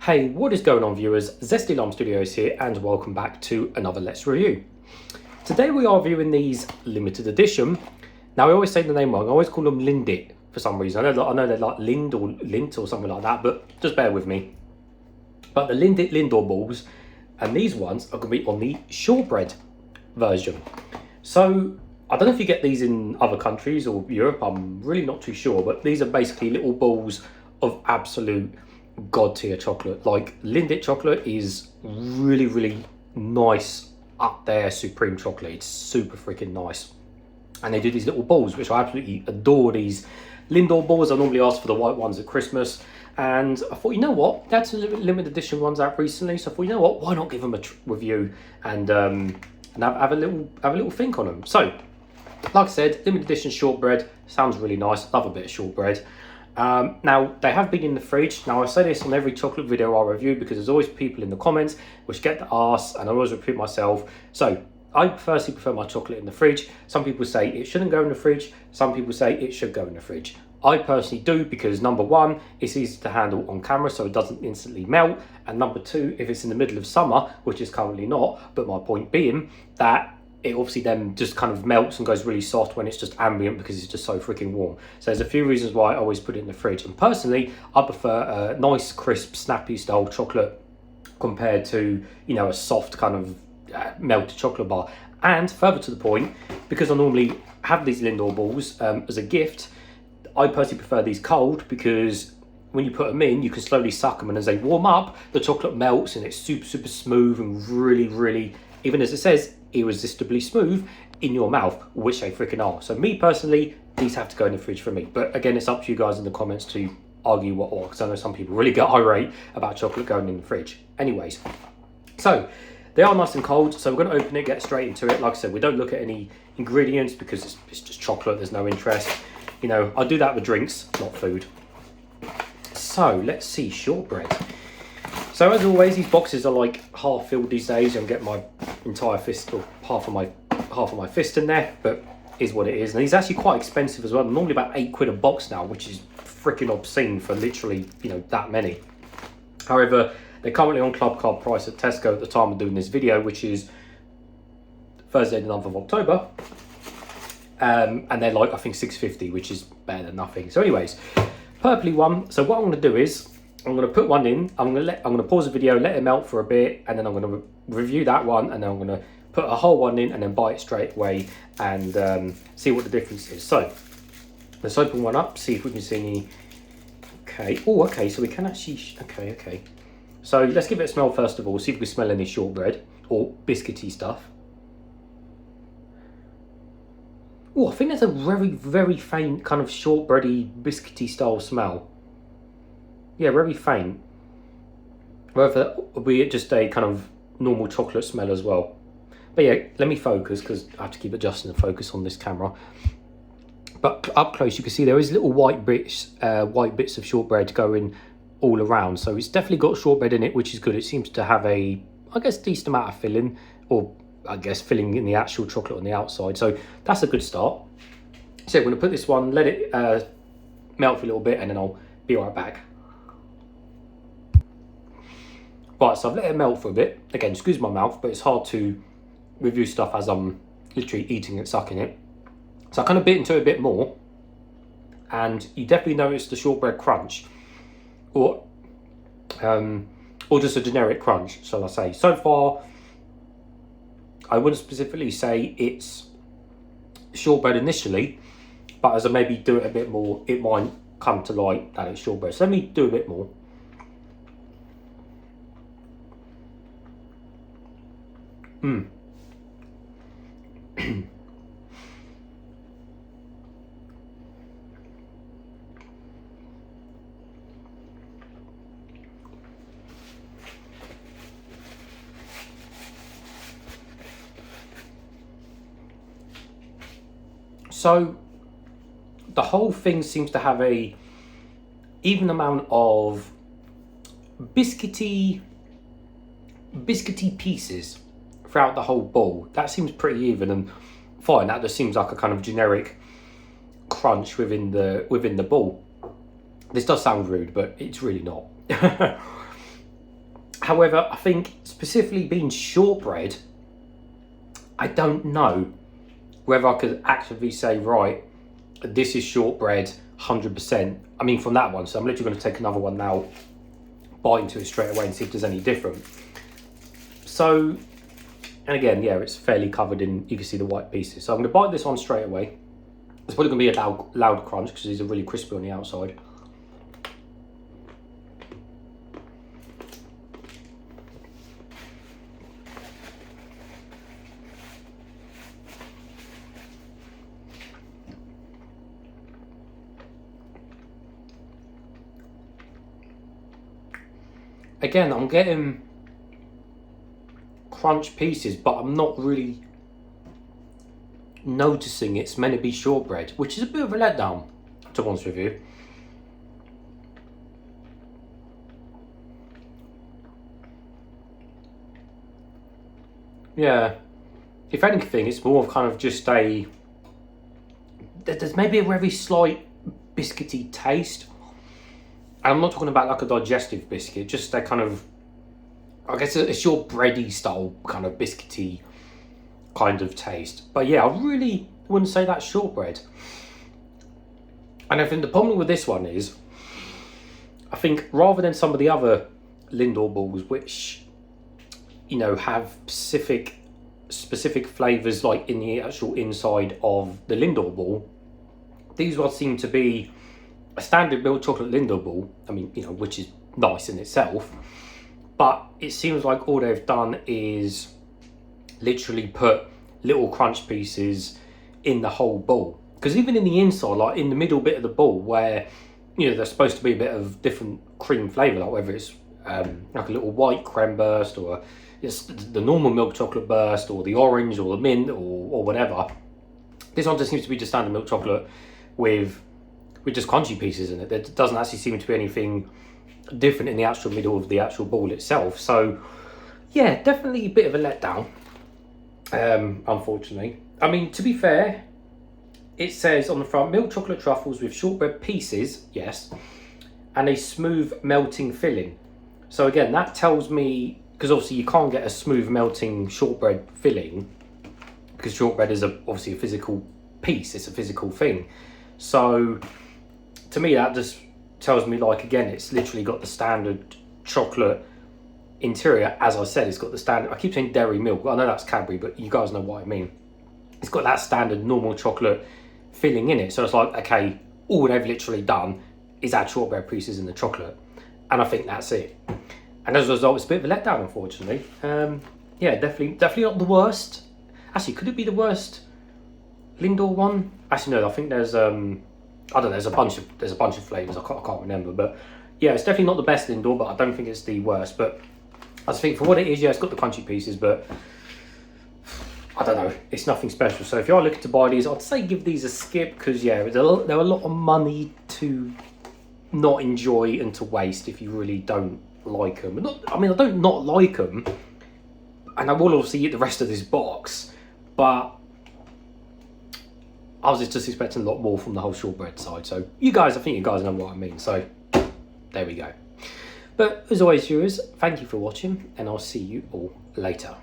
Hey, what is going on, viewers? Zesty Lime Studios here, and welcome back to another Let's Review. Today we are reviewing these limited edition. Now I always say the name wrong. I always call them Lindt for some reason. I know they're like Lind or Lindt or something like that, but just bear with me. But the Lindt Lindor balls, and these ones are going to be on the Shortbread version. So I don't know if you get these in other countries or Europe. I'm really not too sure, but these are basically little balls of absolute god tier chocolate. Like Lindt chocolate is really nice, up there supreme chocolate. It's super freaking nice, and they do these little balls which I absolutely adore. These Lindor balls, I normally ask for the white ones at Christmas, and I thought, you know what, that's a limited edition ones out recently, so I thought, you know what, why not give them a review and have a little think on them. So like I said, limited edition Shortbread sounds really nice. Love a bit of shortbread. Now, they have been in the fridge. Now, I say this on every chocolate video I review because there's always people in the comments which get to ask, and I always repeat myself. So, I personally prefer my chocolate in the fridge. Some people say it shouldn't go in the fridge. Some people say it should go in the fridge. I personally do because number one, it's easy to handle on camera so it doesn't instantly melt. And number two, if it's in the middle of summer, which is currently not, but my point being that it obviously then just kind of melts and goes really soft when it's just ambient because it's just so freaking warm. So there's a few reasons why I always put it in the fridge. And personally, I prefer a nice, crisp, snappy style chocolate compared to, you know, a soft kind of melted chocolate bar. And further to the point, because I normally have these Lindor balls as a gift, I personally prefer these cold because when you put them in, you can slowly suck them, and as they warm up, the chocolate melts and it's super smooth and really, even as it says, irresistibly smooth in your mouth, which they freaking are. So me personally, these have to go in the fridge for me. But again, it's up to you guys in the comments to argue what or, because I know some people really get irate about chocolate going in the fridge. Anyways, so they are nice and cold, so we're going to open it, get straight into it. Like I said, we don't look at any ingredients because it's just chocolate, there's no interest. You know, I do that with drinks, not food. So let's see, shortbread. So as always, these boxes are like half filled these days. I'm getting my entire fist, or half of my fist in there, but is what it is. And these are actually quite expensive as well. They're normally about £8 a box now, which is freaking obscene for literally, you know, that many. However, they're currently on club card price at Tesco at the time of doing this video, which is Thursday the 9th of October. And they're like, I think £6.50, which is better than nothing. So anyways, purpley one. So what I'm going to do is I'm going to put one in. I'm going to pause the video, let it melt for a bit, and then I'm going to review that one, and then I'm going to put a whole one in and then buy it straight away and see what the difference is. So let's open one up, see if we can see any. Okay. Oh, okay. So we can actually. Okay. So let's give it a smell first of all. See if we can smell any shortbread or biscuity stuff. Oh, I think there's a very faint kind of shortbready, biscuity style smell. Yeah, very faint. Whether it'll be just a kind of normal chocolate smell as well. But yeah, let me focus because I have to keep adjusting the focus on this camera. But up close, you can see there is little white bits of shortbread going all around. So it's definitely got shortbread in it, which is good. It seems to have a, I guess, decent amount of filling, or I guess filling in the actual chocolate on the outside. So that's a good start. So I'm going to put this one, let it melt for a little bit, and then I'll be right back. Right, so I've let it melt for a bit. Again, excuse my mouth, but it's hard to review stuff as I'm literally eating and sucking it. So I kind of bit into it a bit more, and you definitely notice the shortbread crunch, or just a generic crunch, shall I say. So far, I wouldn't specifically say it's shortbread initially, but as I maybe do it a bit more, it might come to light that it's shortbread. So let me do a bit more. So the whole thing seems to have a even amount of biscuity pieces throughout the whole bowl. That seems pretty even and fine. That just seems like a kind of generic crunch within the ball. This does sound rude, but it's really not. However, I think specifically being shortbread, I don't know whether I could actively say, right, this is shortbread 100%. I mean, from that one. So I'm literally going to take another one now, bite into it straight away and see if there's any different. So, and again, yeah, it's fairly covered in, you can see the white pieces. So I'm going to bite this one straight away. It's probably going to be a loud crunch because these are really crispy on the outside. Again, I'm getting crunch pieces, but I'm not really noticing it's meant to be shortbread, which is a bit of a letdown, to be honest with you. Yeah, if anything, it's more of kind of just there's maybe a very slight biscuity taste. I'm not talking about like a digestive biscuit, just a kind of, I guess, a shortbready style kind of biscuity kind of taste. But yeah, I really wouldn't say that's shortbread. And I think the problem with this one is, I think rather than some of the other Lindor balls, which, you know, have specific flavors like in the actual inside of the Lindor ball, these ones seem to be a standard milk chocolate Lindor ball. I mean, you know, which is nice in itself, but it seems like all they've done is literally put little crunch pieces in the whole ball. Because even in the inside, like in the middle bit of the ball, where, you know, there's supposed to be a bit of different cream flavour, like whether it's like a little white creme burst, or just the normal milk chocolate burst, or the orange, or the mint, or whatever. This one just seems to be just standard milk chocolate with just crunchy pieces in it. There doesn't actually seem to be anything different in the actual middle of the actual ball itself. So yeah, definitely a bit of a letdown, unfortunately. I mean, to be fair, it says on the front, milk chocolate truffles with shortbread pieces, yes, and a smooth melting filling. So again, that tells me, because obviously you can't get a smooth melting shortbread filling, because shortbread is obviously a physical piece, it's a physical thing. So to me, that just tells me, like, again, it's literally got the standard chocolate interior. As I said, it's got the standard, I keep saying dairy milk, I know that's Cadbury, but you guys know what I mean. It's got that standard normal chocolate filling in it. So it's like, okay, all they've literally done is add shortbread pieces in the chocolate. And I think that's it. And as a result, it's a bit of a letdown, unfortunately. Yeah, definitely not the worst. Actually, could it be the worst Lindor one? Actually, no, I think there's I don't know, there's a bunch of flavours, I can't remember, but yeah, it's definitely not the best Lindor, but I don't think it's the worst. But I just think for what it is, yeah, it's got the crunchy pieces, but I don't know, it's nothing special. So if you are looking to buy these, I'd say give these a skip, because yeah, they're a lot of money to not enjoy and to waste if you really don't like them. I mean, I don't not like them, and I will obviously eat the rest of this box, but I was just expecting a lot more from the whole shortbread side. So you guys, I think you guys know what I mean. So there we go. But as always, viewers, thank you for watching, and I'll see you all later.